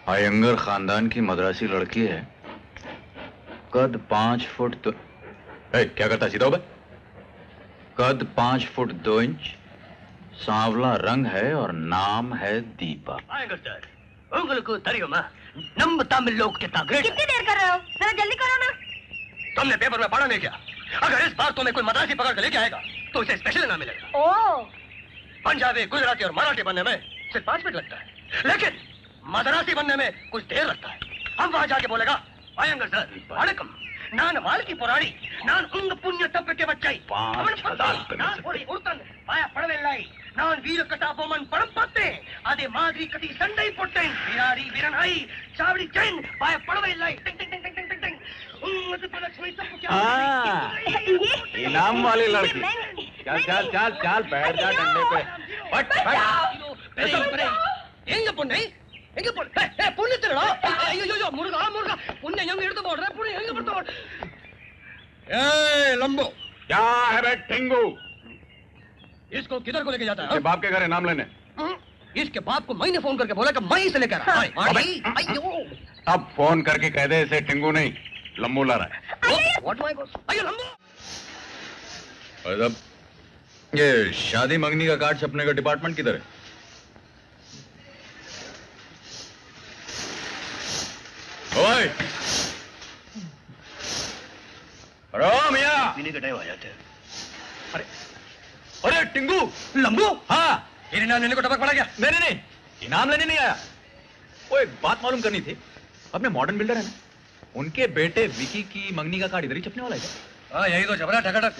अयंगर खानदान की मद्रासी लड़की है। कद 5 फुट तो क्या करता सीधा उबे? कद 5 फुट 2 इंच, सांवला रंग है और नाम है दीपा। अयंगर सर, உங்களுக்கு தெரியுமா நம்ம तमिल लोग कितना ग्रेट। कितनी देर कर रहे हो? जरा जल्दी करो ना। तुमने पेपर में पढ़ा नहीं क्या? अगर इस बार तुम्हें कोई मद्रासी पकड़ के लेके आएगा तो उसे स्पेशल इनाम मिलेगा। ओह, पंजाबी, गुजराती और मराठी बनने में सिर्फ 5 मिनट लगता है, लेकिन मद्रासी बनने में कुछ देर लगता है। हम वहां जाके बोलेगा, अयंगर सर वणकम, नान वाल्की पुराणी, नान उंग पुण्य तप के बच्चाई, नान ओडी उर्तन पाया पड़वेल्लाई, नान वीर कटापोमन परंपत्ते, आदे मादरी कटी संडई पुट्टेन, बिरारी बिरनाई, चावड़ी चैन पाया पड़वेल्लाई, टिंग टिंग टिंग टिंग टिंग टिंग, उंग लक्ष्मी सब क्या इनाम वाली लड़की। चल चल चल चल बैठ जा डंडे पे। எங்க பொண்ணு எங்க பொண்ணு பொண்ணு திருடா ஐயோ முருகா முருகா பொண்ணு எங்க எடுத்து போடுற பொண்ணு எங்க எடுத்து போடு ए लंबो क्या है बे टिंगू? इसको किधर को लेके जाता है? बाप के घर है नाम लेने। इसके बाप को मैंने फोन करके बोला कि मैं इसे लेकर अब फोन करके कह दे इसे टिंगू नहीं लंबू ला रहा है। व्हाट माय गॉड, अयो लंबो। और ये शादी मंगनी का कार्ड छपने का डिपार्टमेंट किधर है? ओए मियां, पीने का टाइम आ जाते हैं। अरे अरे टिंगू लंबो, हाँ इनाम लेने को टपक पड़ा क्या? नहीं नहीं नहीं, इनाम लेने नहीं आया। वो एक बात मालूम करनी थी। अपने मॉडर्न बिल्डर है ना, उनके बेटे विकी की मंगनी का कार्ड इधर ही छपने वाला है क्या? हाँ यही तो छपरा ठकाठक।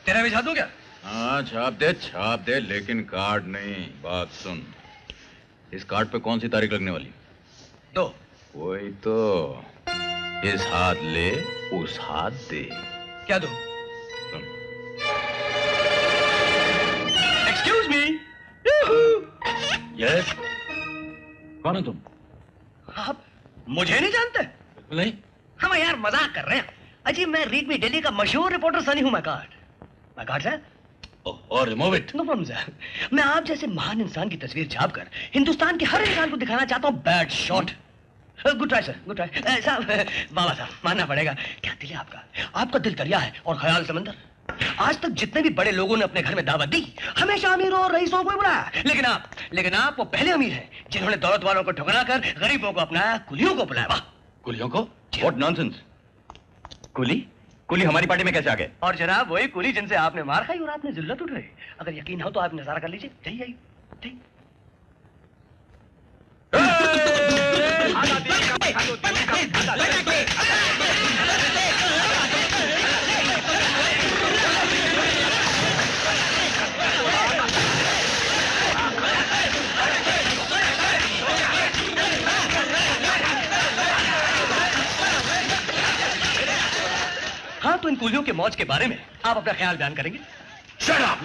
तेरा भी छाप दूं क्या? हाँ छाप दे लेकिन कार्ड नहीं। बात सुन, इस कार्ड पे कौन सी तारीख लगने वाली? 2। वही तो, इस हाथ ले उस हाथ दे। क्या दो? Excuse me. यस, कौन है तुम? आप मुझे नहीं जानते? नहीं। हम यार मजाक कर रहे हैं। अजी मैं रीड मी दिल्ली का मशहूर रिपोर्टर सनी हूं। मैं कार्ड सर। और remove it. No problem sir. मैं आप जैसे महान इंसान की तस्वीर छाप कर हिंदुस्तान के हर इंसान को दिखाना चाहता हूं bad shot. Good try sir, good try. साहब बाबा साहब मानना पड़ेगा, क्या दिल है आपका। आपका दिल दरिया है और ख्याल समंदर। आज तक जितने भी बड़े लोगों ने अपने घर में दावत दी, हमेशा अमीरों और रईसों को बुलाया, लेकिन आप वो पहले अमीर हैं जिन्होंने दौलत वालों को ठुकरा कर गरीबों को अपनाया, कुलियों को बुलाया। वाह, कुलियों को? What nonsense. कुली हमारी पार्टी में कैसे आ गए? और जनाब वही कुली जिनसे आपने मार खाई और आपने जिल्लत उठाई। अगर यकीन हो तो आप नजारा कर लीजिए। जाइए हाँ, तो इन कुलियों के मौज के बारे में आप अपना ख्याल बयान करेंगे? Shut up!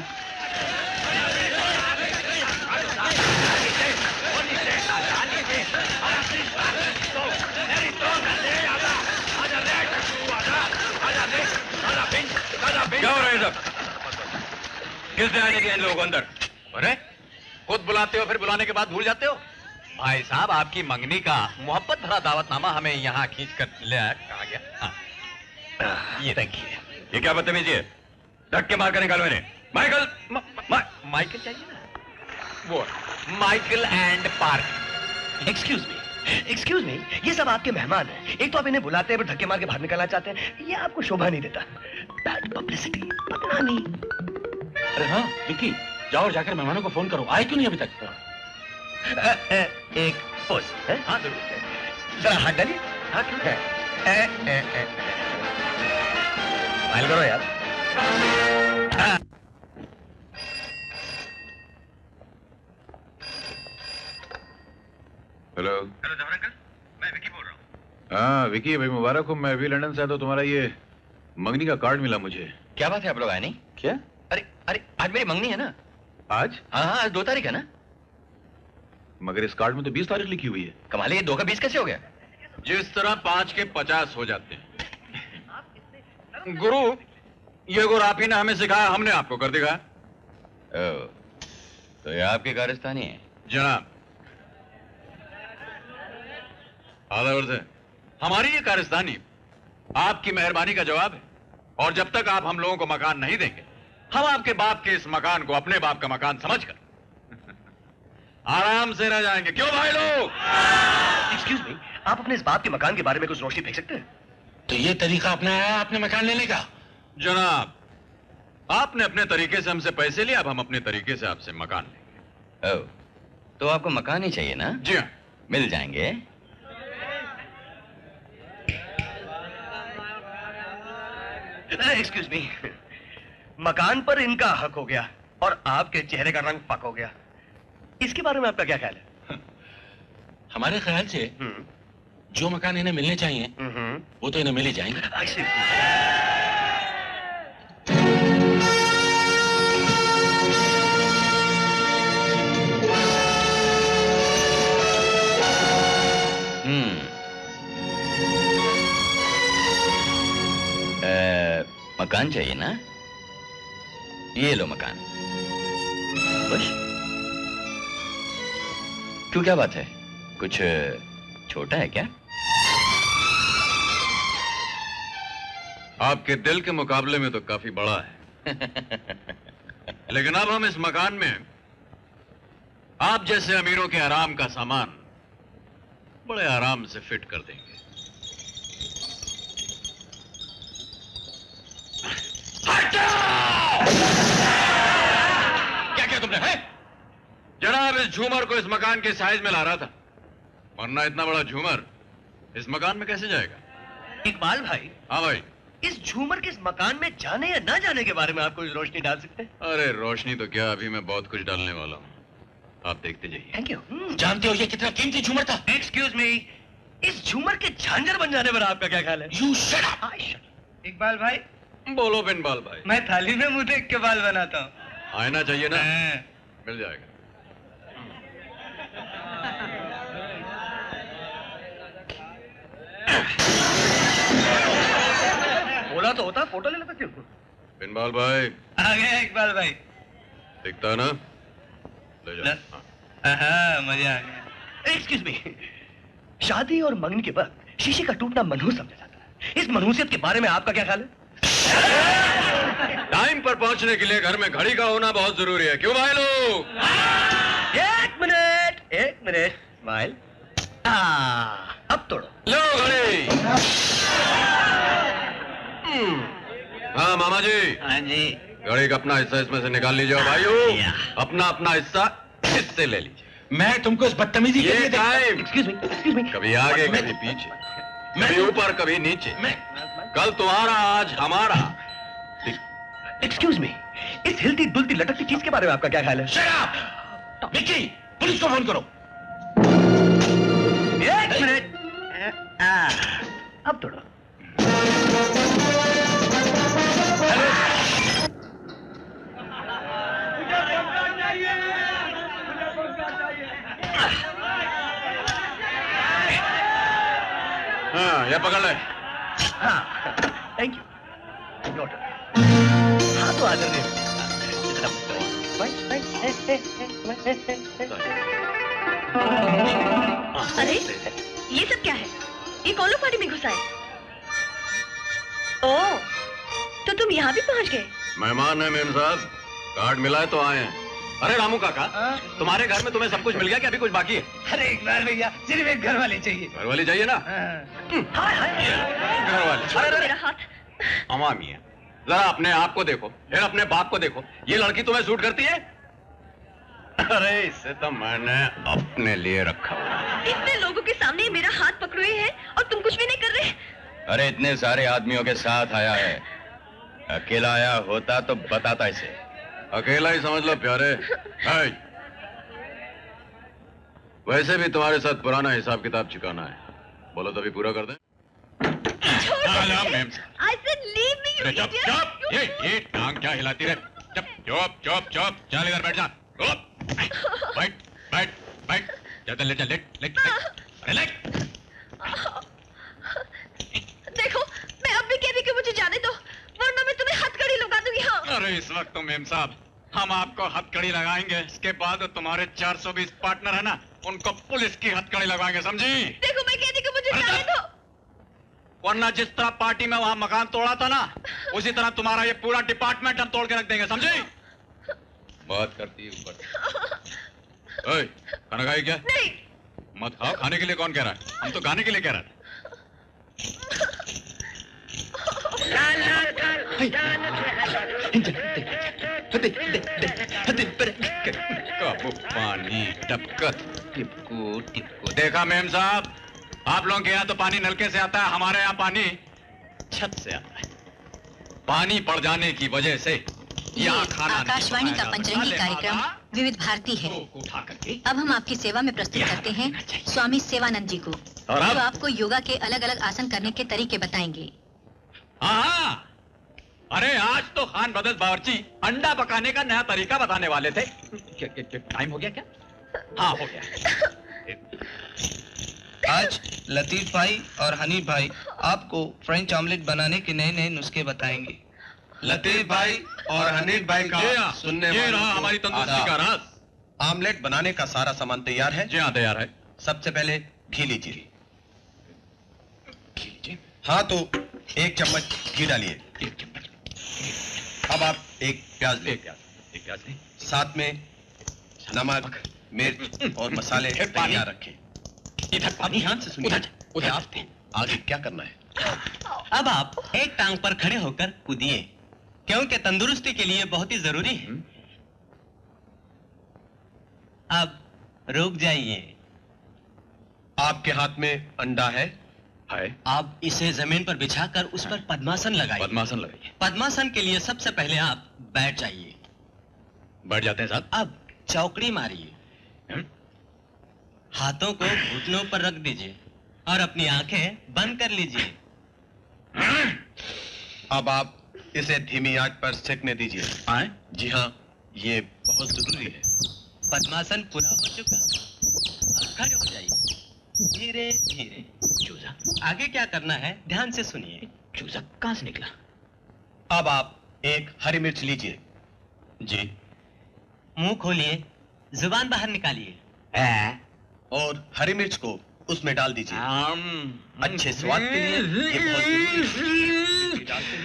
क्या हो रहा है सब? किसने आने के इन लोगों को अंदर? अरे खुद बुलाते हो फिर बुलाने के बाद भूल जाते हो। भाई साहब, आपकी मंगनी का मोहब्बत भरा दावतनामा हमें यहाँ खींच कर ले आया। कहाँ गया? हाँ। ये देखिए। ये क्या बदतमीजी है? धक्के मार कर निकालो इन्हें। माइकल माइकल चाहिए ना, वो Michael and park. Excuse me, ये सब आपके मेहमान हैं। एक तो आप इन्हें बुलाते हैं, धक्के मार के बाहर निकलना चाहते हैं। ये आपको शोभा नहीं देता। बैड पब्लिसिटी, बदनामी। अरे हाँ विकी, जाओ और जाकर मेहमानों को फोन करो। आए क्यों नहीं अभी तक? एक पोस्ट है? हाँ जरूर। जरा हाथ डालिए। हाँ क्यों? फाइल करो यार। हेलो जफर अंकल, मैं विकी बोल रहा हूँ। हाँ विकी भाई, मुबारक हो। मैं अभी लंदन से आया तो तुम्हारा ये मंगनी का कार्ड मिला मुझे। क्या बात है, आप लोग आए नहीं? क्या? अरे आज मेरी मंगनी है ना। आज? हाँ आज 2 तारीख है ना। मगर इस कार्ड में तो 20 तारीख लिखी हुई है। कमाल है, ये 2 का 20 कैसे हो गया? जिस तरह 5 के 50 हो जाते हैं। गुरु, ये गुरु आप ही ने हमें सिखाया, हमने आपको कर दिखाया। तो ये आपके कारस्तानी है? जनाब, आदर से हमारी ये कारस्तानी आपकी मेहरबानी का जवाब है, और जब तक आप हम लोगों को मकान नहीं देंगे, हम आपके बाप के इस मकान को अपने बाप का मकान समझकर आराम से रह जाएंगे। क्यों भाई लोग? एक्सक्यूज मी, आप अपने इस बाप के मकान के बारे में कुछ रोशनी फेंक सकते हैं? तो ये तरीका अपनाया है आपने मकान लेने का? जनाब, आपने अपने तरीके से हमसे पैसे लिए, अब हम अपने तरीके से आपसे मकान लेंगे। ओह, तो आपको मकान ही चाहिए ना? जी हाँ। मिल जाएंगे। एक्सक्यूज मी, मकान पर इनका हक हो गया और आपके चेहरे का रंग पक हो गया, इसके बारे में आपका क्या ख्याल है? हमारे ख्याल से जो मकान इन्हें मिलने चाहिए वो तो इन्हें मिल ही जाएंगे। I see. मकान चाहिए ना? ये लो मकान। बस? क्यों, क्या बात है? कुछ छोटा है क्या? आपके दिल के मुकाबले में तो काफी बड़ा है। लेकिन अब हम इस मकान में आप जैसे अमीरों के आराम का सामान बड़े आराम से फिट कर देंगे। क्या किया तुमने? है? जनाब, इस झूमर को इस मकान के साइज में ला रहा था, वरना इतना बड़ा झूमर इस मकान में कैसे जाएगा? इकबाल भाई, हाँ भाई। इस झूमर के इस मकान में जाने या ना जाने के बारे में आप कुछ रोशनी डाल सकते हैं? अरे रोशनी तो क्या, अभी मैं बहुत कुछ डालने वाला हूँ, आप देखते जाइए। Thank you. जानते हो ये कितना कीमती झूमर था? एक्सक्यूज मी, इस झूमर के झांझर बन जाने पर आपका क्या ख्याल है? You shut up. इकबाल भाई, बोलो बिनबाल भाई। मैं थाली में मुंह देख के बाल बनाता हूँ। आना चाहिए ना, मिल जाएगा। बोला तो होता, फोटो ले लेता क्यों? बिनबाल भाई, आ गया इकबाल भाई। दिखता है ना? ले जाओ। हाँ। हाँ, मजा आ गया। एक्सक्यूज मी, शादी और मंगनी के वक्त शीशे का टूटना मनहूस समझा जाता है, इस मनहूसियत के बारे में आपका क्या ख्याल है? टाइम पर पहुंचने के लिए घर में घड़ी का होना बहुत जरूरी है। क्यों भाई लोग? एक मिनट, स्माइल। अब तोड़ो। लो घड़ी। हाँ मामा जी, हाँ जी। घड़ी का अपना हिस्सा इसमें से निकाल लीजिए भाइयों, अपना अपना हिस्सा इससे ले लीजिए। मैं तुमको इस बदतमीजी के ये लिए टाइम एक्सक्यूज मी, कभी आगे कभी पीछे, कभी ऊपर कभी नीचे, कल तुम्हारा आज हमारा। एक्सक्यूज मी, इस हिलती डुलती लटकती चीज के बारे में आपका क्या ख्याल है? Shut up. विक्की, पुलिस को फोन करो। एक मिनट, अब तोड़ो। हाँ, ये पकड़ ले। हाँ, थैंक यू। हाँ तो आदर नहीं। अरे ये सब क्या है? ये कौन लोग पार्टी में घुसा है? ओह, तो तुम यहाँ भी पहुँच गए? मेहमान है मेम साहब, कार्ड मिला है तो आए हैं। अरे रामू काका, तुम्हारे घर में तुम्हें सब कुछ मिल गया कि अभी कुछ बाकी है? अरे इकबाल भैया, सिर्फ एक घर वाली चाहिए। घर वाली चाहिए ना? हाँ। घर वाली। छोड़ो मेरा हाथ। अमामी है, जरा अपने आप को देखो, फिर अपने बाप को देखो। ये लड़की तुम्हें सूट करती है? अरे इसे तो मैंने अपने लिए रखा हुआ है। इतने लोगों के सामने मेरा हाथ पकड़े हैं और तुम कुछ भी नहीं कर रहे। अरे इतने सारे आदमियों के साथ आया है, अकेला आया होता तो बताता इसे। अकेला ही समझ लो प्यारे। हाय। वैसे भी तुम्हारे साथ पुराना हिसाब किताब चुकाना है, बोलो तभी पूरा कर दें। I said leave me, you चुप idiot. चुप, ये टांग क्या हिलाती रहे? चुप चुप चुप चुप, चल इधर बैठ जा। बैठ बैठ बैठ, चल लेट लेट लेट, अरे लेट। देखो, मैं अब भी कह रही कि मुझे जाने दो, वरना मैं तुम्हें हथकड़ी लगा दूंगी। हाँ। अरे इस वक्त तो मेम साहब हम आपको हथकड़ी लगाएंगे, इसके बाद तुम्हारे 420 पार्टनर है ना, उनको पुलिस की हथकड़ी लगाएंगे, समझी? देखो, मैं कह रही कि मुझे मुझे जाने दो। वरना जिस तरह पार्टी में वहां मकान तोड़ा था ना, उसी तरह तुम्हारा ये पूरा डिपार्टमेंट हम तोड़ के रख देंगे, समझी? बात करती है ऊपर। ओए, खाना खाई क्या? नहीं। मत खाओ, खाने के लिए कौन कह रहा है? हम तो गाने के लिए कह रहे थे। कब पानी टपकत टिपको टिपको। देखा मेम साहब, आप लोगों के यहाँ तो पानी नलके से आता है, हमारे यहाँ पानी छत से आता है। पानी पड़ जाने की वजह से यहाँ खाना आकाशवाणी का पंचरंगी कार्यक्रम विविध भारती है। उठा करके अब हम आपकी सेवा में प्रस्तुत करते हैं स्वामी सेवानंद जी को, और अब? जो आपको योगा के अलग अलग आसन करने के तरीके बताएंगे। हाँ, अरे आज तो खान ब्रदर्स बावर्ची अंडा पकाने का नया तरीका बताने वाले थे। टाइम हो गया क्या? हाँ हो गया। आज लतीफ भाई और हनीफ भाई आपको फ्रेंच ऑमलेट बनाने के नए नए नुस्खे बताएंगे। लतीफ भाई और हनीफ भाई का सुनने ये वालों रहा को हमारी तंदुरुस्ती का राज। ऑमलेट बनाने का सारा सामान तैयार है। जी हाँ तैयार है। सबसे पहले घी लीजिए। घी लीजिए। हाँ तो 1 चम्मच घी डालिए। 1 चम्मच। अब आप एक प्याज लें। एक प्याज लें। साथ में नमक, मिर्च और मसाले तैयार रखें। इधर अब ध्यान से सुनिए। उधर आपको आगे क्या करना है? अब आप एक टांग पर खड़े होकर कूदिए, क्योंकि तंदुरुस्ती के लिए बहुत ही जरूरी है। अब रुक जाइए। आपके हाथ में अंडा है? आप इसे जमीन पर बिछाकर उस पर पद्मासन लगाइए। पद्मासन लगाइए। पद्मासन के लिए सबसे पहले आप बैठ जाइए। बैठ जाते हैं साहब। अब चौकड़ी मारिए, हाथों को घुटनों पर रख दीजिए और अपनी आंखें बंद कर लीजिए। अब आप इसे धीमी आंच पर सेकने दीजिए। आए? जी हाँ, ये बहुत जरूरी है। पद्मासन पूरा हो चुका, अब खड़े हो जाइए धीरे धीरे। चूजा। आगे क्या करना है ध्यान से सुनिए। चूजा कहाँ से निकला? अब आप एक हरी मिर्च लीजिए। जी। मुंह खोलिए, जुबान बाहर निकालिए। और हरी मिर्च को उसमें डाल दीजिए। अच्छे स्वाद के लिए ये बहुत जरूरी है। डालते ही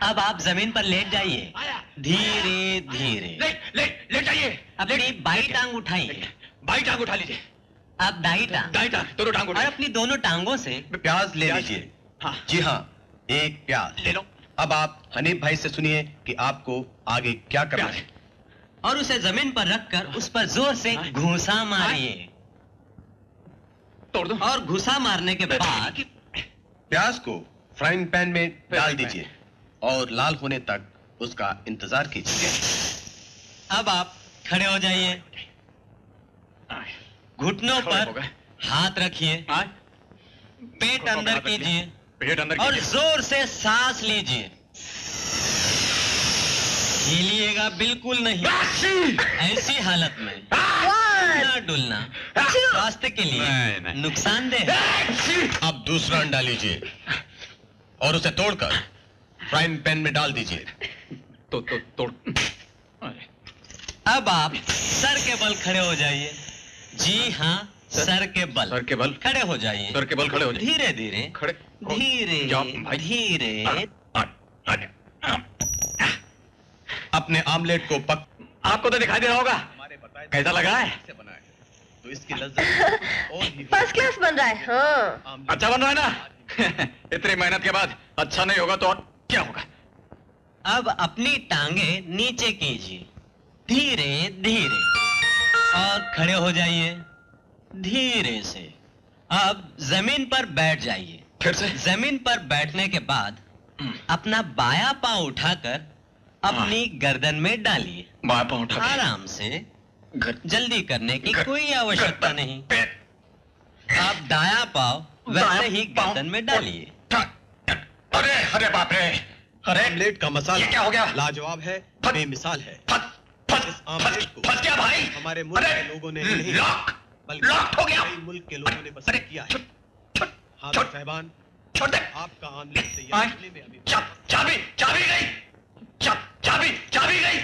अब आप जमीन पर लेट जाइए धीरे धीरे। लेट जाइए। अपनी बाई टांग उठाइए। भाई टांग उठा लीजिए। अब दाई टांग दाई टांग, दोनों टांग और उठा। अपनी दोनों टांगों से प्याज ले लीजिए। हाँ। जी हाँ, एक प्याज ले लो। अब आप हनीफ भाई से सुनिए कि आपको आगे क्या करना प्याज। है। और उसे जमीन पर रखकर उस पर जोर से घूंसा मारिए। तोड़ दो। और घुसा मारने के बाद प्याज को फ्राइंग पैन में डाल दीजिए और लाल होने तक उसका इंतजार कीजिए। अब आप खड़े हो जाइए, घुटनों पर हाथ रखिए, पेट अंदर कीजिए पेट अंदर और कीजिए। जोर से सांस लीजिए। हिलिएगा बिल्कुल नहीं। ऐसी हालत में हिलना डुलना स्वास्थ्य के लिए नहीं। नुकसानदेह है। अब दूसरा अंडा लीजिए और उसे तोड़कर फ्राइंग पैन में डाल दीजिए। तोड़। अब आप सर के बल खड़े हो जाइए। जी हाँ, सर के बल। सर के बल। खड़े हो जाइए। सर के बल खड़े हो जाइए। धीरे धीरे खड़े। धीरे जाओ भाई। धीरे। अपने आमलेट को आपको तो दिखाई दे रहा होगा कैसा लगा है? तो इसकी लज्जत और भी फर्स्ट क्लास बन रहा है। हाँ। अच्छा बन रहा है ना? इतनी मेहनत के बाद अच्छा नहीं होगा तो और क्या होगा? अब अपनी टांगे नीचे कीजिए धीरे धीरे और खड़े हो जाइए धीरे से। अब जमीन पर बैठ जाइए। फिर से? जमीन पर बैठने के बाद अपना बायां पांव उठाकर अपनी गर्दन में डालिए। बाएं पांव उठा के। आराम से, जल्दी करने की कोई आवश्यकता नहीं। आप दायां पांव वैसे ही गर्दन में डालिए। अरे अरे बाप रे! अरे आमलेट का मसाला ये क्या हो गया? लाजवाब है, बेमिसाल है। इस आमलेट को फंस गया भाई। हमारे मुल्क के लोगों ने नहीं, बल्कि लॉक हो गया। कई मुल्क के लोगों ने पसंद किया है। हामिद साहबान, छोड़ दे। आपका आमलेट तैयार होने में अभी चाबी गई। चाबी चाबी गई।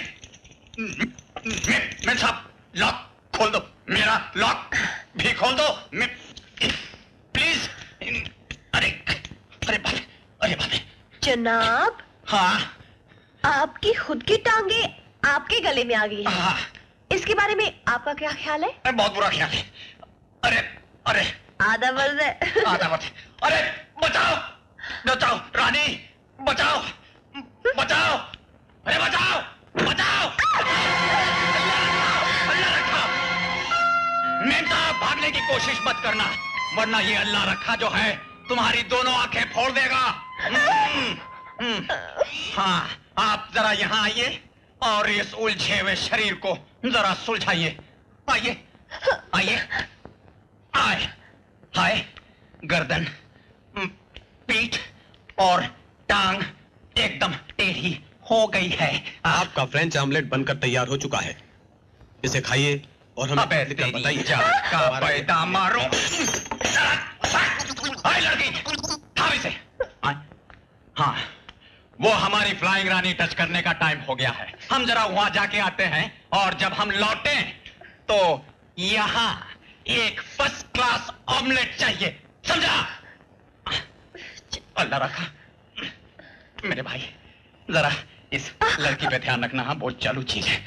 मैं साहब लॉक खोल दो, मेरा लॉक भी खोल दो प्लीज। अरे अरे बाप, अरे बाप। जनाब, हाँ आपकी खुद की टांगे आपके गले में आ गई है। हाँ, इसके बारे में आपका क्या ख्याल है? बहुत बुरा ख्याल है। अरे अरे आधा फर्ज है। आधा मत। अरे बचाओ बचाओ रानी, बचाओ बचाओ, अरे बचाओ बचाओ। अल्लाह रखा। मेम साहब भागने की कोशिश मत करना, वरना ये अल्लाह रखा जो है तुम्हारी दोनों आंखें फोड़ देगा। हाँ, आप जरा यहाँ आइए और इस उलझे हुए शरीर को जरा सुलझाइए। आइए आइए आए हाय। गर्दन, पीठ और टांग एकदम टेढ़ी हो गई है। आपका फ्रेंच ऑमलेट बनकर तैयार हो चुका है, इसे खाइए और हमें अबे लिखकर बताइए। का पैदा मारो। हाय लड़की, थाम इसे। हाँ, वो हमारी फ्लाइंग रानी टच करने का टाइम हो गया है। हम जरा वहां जाके आते हैं और जब हम लौटे तो यहाँ एक फर्स्ट क्लास ऑमलेट चाहिए, समझा? अल्लाह रखा। मेरे भाई जरा इस लड़की पे ध्यान रखना, हाँ बहुत चालू चीज है।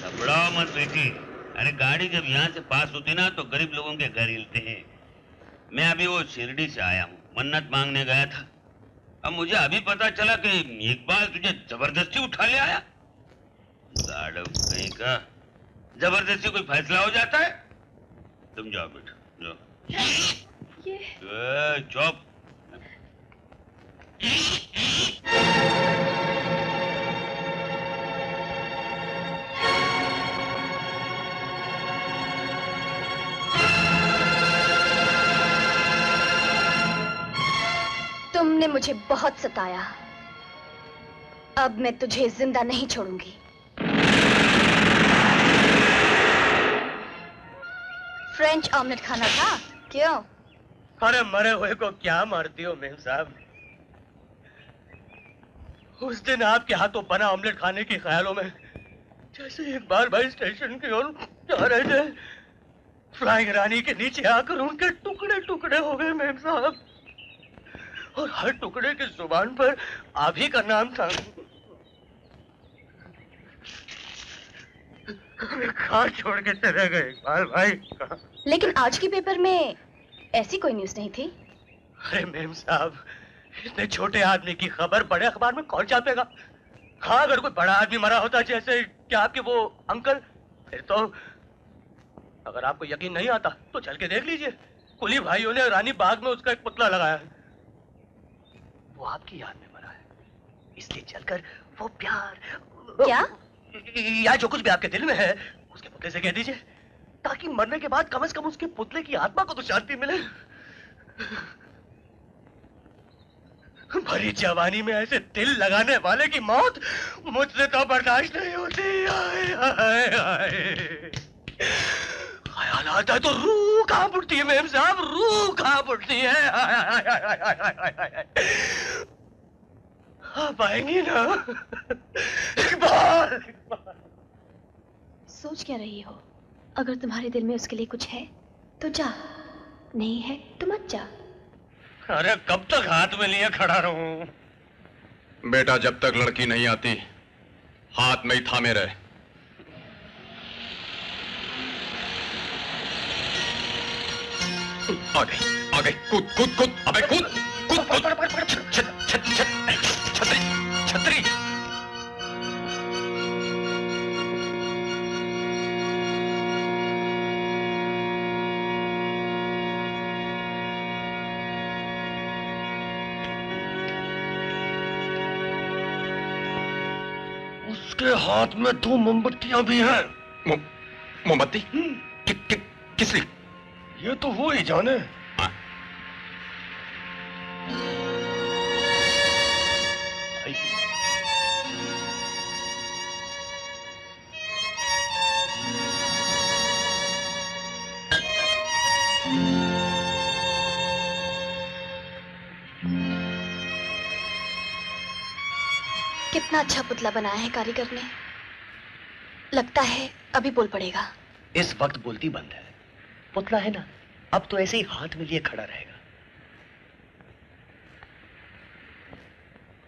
घबराओ मत बेटी। अरे गाड़ी जब यहाँ से पास होती ना तो गरीब लोगों के घर हिलते हैं। मैं अभी वो शिरडी से आया हूँ, मन्नत मांगने गया था। अब मुझे अभी पता चला कि इकबाल तुझे जबरदस्ती उठा ले आया। गाड़व कहीं का, जबरदस्ती कोई फैसला हो जाता है? तुम जाओ बेटा, जाओ। चुप। तुमने मुझे बहुत सताया, अब मैं तुझे जिंदा नहीं छोड़ूंगी। फ्रेंच ऑमलेट खाना था क्यों? अरे मरे हुए को क्या मारती हो मेम साहब? उस दिन आपके हाथों बना ऑमलेट खाने के ख्यालों में जैसे एक बार भाई स्टेशन की ओर जा रहे थे, फ्लाइंग रानी के नीचे आकर उनके टुकड़े टुकड़े हो गए मेम साहब। और हर टुकड़े की जुबान पर आप ही का नाम था। कहाँ छोड़ के चले गए इकबाल भाई? लेकिन आज के पेपर में ऐसी कोई न्यूज़ नहीं थी। अरे मेम साहब, इतने छोटे आदमी की खबर बड़े अखबार में कौन छापेगा? हाँ, अगर कोई बड़ा आदमी मरा होता जैसे कि आपके वो अंकल, फिर तो। अगर आपको यकीन नहीं आता तो चल के देख लीजिए, कुली भाइयों ने रानी बाग में उसका एक पुतला लगाया है। वो आपकी याद में मरा है, इसलिए चलकर वो प्यार क्या? या जो कुछ भी आपके दिल में है उसके पुतले से कह दीजिए, ताकि मरने के बाद कम से कम उसके पुतले की आत्मा को तो शांति मिले। भरी जवानी में ऐसे दिल लगाने वाले की मौत मुझसे तो बर्दाश्त नहीं होती। आए, आए, आए। ख्याल आता है तो रूह कहाँ उठती है मेम साहब, रूह कहाँ उठती है। आप आएंगी ना? इकबाल, सोच क्या रही हो? अगर तुम्हारे दिल में उसके लिए कुछ है तो जा, नहीं है तो मत जा। अरे कब तक हाथ में लिए खड़ा रहूं? बेटा, जब तक लड़की नहीं आती हाथ में ही थामे रहे। आ गई, कूद कूद कूद, अबे कूद कूद कूद। छतरी छतरी। उसके हाथ में 2 मोमबत्तियां भी हैं। मोमबत्ती? किस लिए? ये तो वो ही जाने। कितना अच्छा पुतला बनाया है कारीगर ने। लगता है अभी बोल पड़ेगा। इस वक्त बोलती बंद है। पुतला है ना, अब तो ऐसे ही हाथ में लिए खड़ा रहेगा।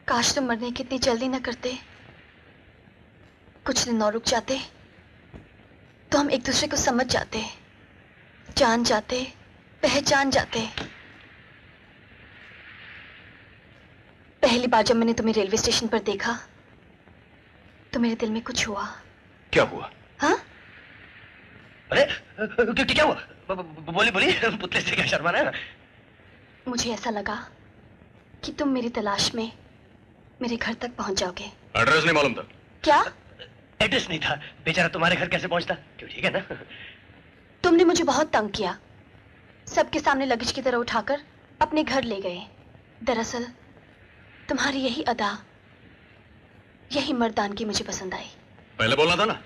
काश तुम मरने की इतनी जल्दी न करते, कुछ दिन और रुक जाते तो हम एक दूसरे को समझ जाते, जान जाते, पहचान जाते। पहली बार जब मैंने तुम्हें रेलवे स्टेशन पर देखा तो मेरे दिल में कुछ हुआ। क्या हुआ? हाँ? अरे क्या हुआ? बोली बोली, पुतले से क्या शर्माना है? मुझे ऐसा लगा कि तुम मेरी तलाश में मेरे घर तक पहुंच जाओगे। एड्रेस नहीं मालूम था? क्या? एड्रेस नहीं था? बेचारा तुम्हारे घर कैसे पहुंचता? क्यों, ठीक है ना? तुमने मुझे बहुत तंग किया, सबके सामने लगेज की तरह उठाकर अपने घर ले गए। दरअसल तुम्हारी यही अदा, यही मर्दानगी मुझे पसंद आई। पहले बोलना था ना।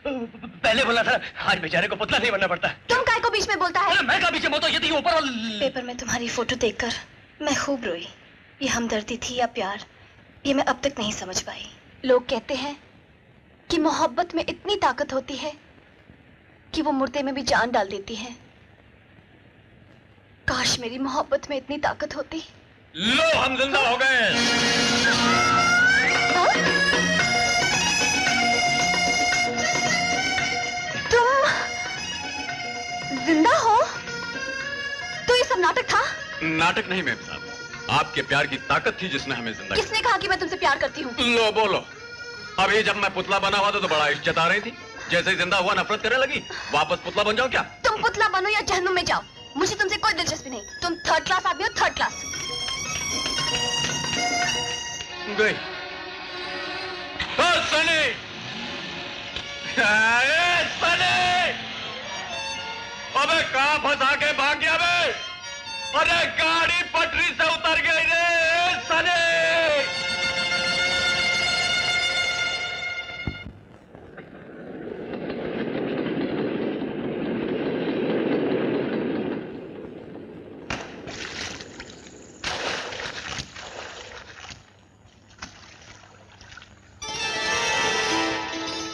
पहले बोला था, आज बेचारे को पुतला नहीं बनना पड़ता। तुम काय को बीच में बोलता है? मैं का बीच में बोलता हूँ? ये तो ऊपर पेपर में तुम्हारी फोटो देखकर मैं खूब रोई। ये हमदर्दी थी या प्यार, ये मैं अब तक नहीं समझ पाई। लोग कहते हैं कि मोहब्बत में इतनी ताकत होती है कि वो मुर्दे में भी जान डाल देती है। काश मेरी मोहब्बत में इतनी ताकत होती। लो, हम जिंदा हो गए। हाँ? तुम जिंदा हो? तो ये सब नाटक था? नाटक नहीं मेम साहब, आपके प्यार की ताकत थी जिसने हमें जिंदा किसने कहा कि मैं तुमसे प्यार करती हूँ? लो बोलो। अभी जब मैं पुतला बना हुआ था तो बड़ा इश्क जता रही थी, जैसे ही जिंदा हुआ नफरत करने लगी। वापस पुतला बन जाओ क्या? तुम पुतला बनो या जहन्नुम में जाओ, मुझे तुमसे कोई दिलचस्पी नहीं। तुम थर्ड क्लास आदमी हो, थर्ड क्लास। गई। सनी! सनी! अबे कहाँ फंसा के भाग गया बे? अरे गाड़ी पटरी से उतर गई रे सनी!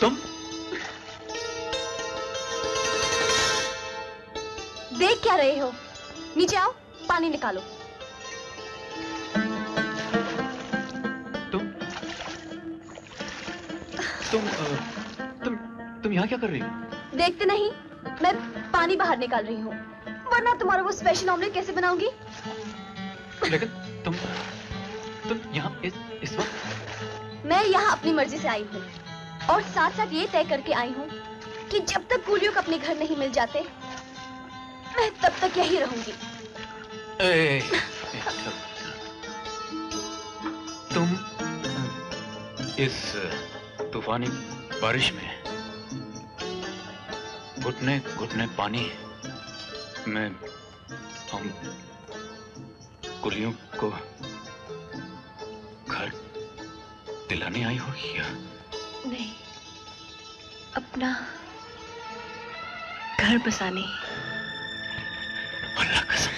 तुम देख क्या रहे हो? नीचे आओ, पानी निकालो। तुम यहाँ क्या कर रही हो? देखते नहीं, मैं पानी बाहर निकाल रही हूँ, वरना तुम्हारा वो स्पेशल ऑमलेट कैसे बनाऊंगी? लेकिन तुम यहाँ इस वक्त? मैं यहाँ अपनी मर्जी से आई हूँ और साथ साथ ये तय करके आई हूँ कि जब तक कूलियों को अपने घर नहीं मिल जाते, मैं तब तक यही रहूंगी। तुम इस तूफानी बारिश में घुटने घुटने पानी में हम कुलियों को घर दिलाने आई हो या? नहीं, अपना घर बसाने। अल्लाह कसम।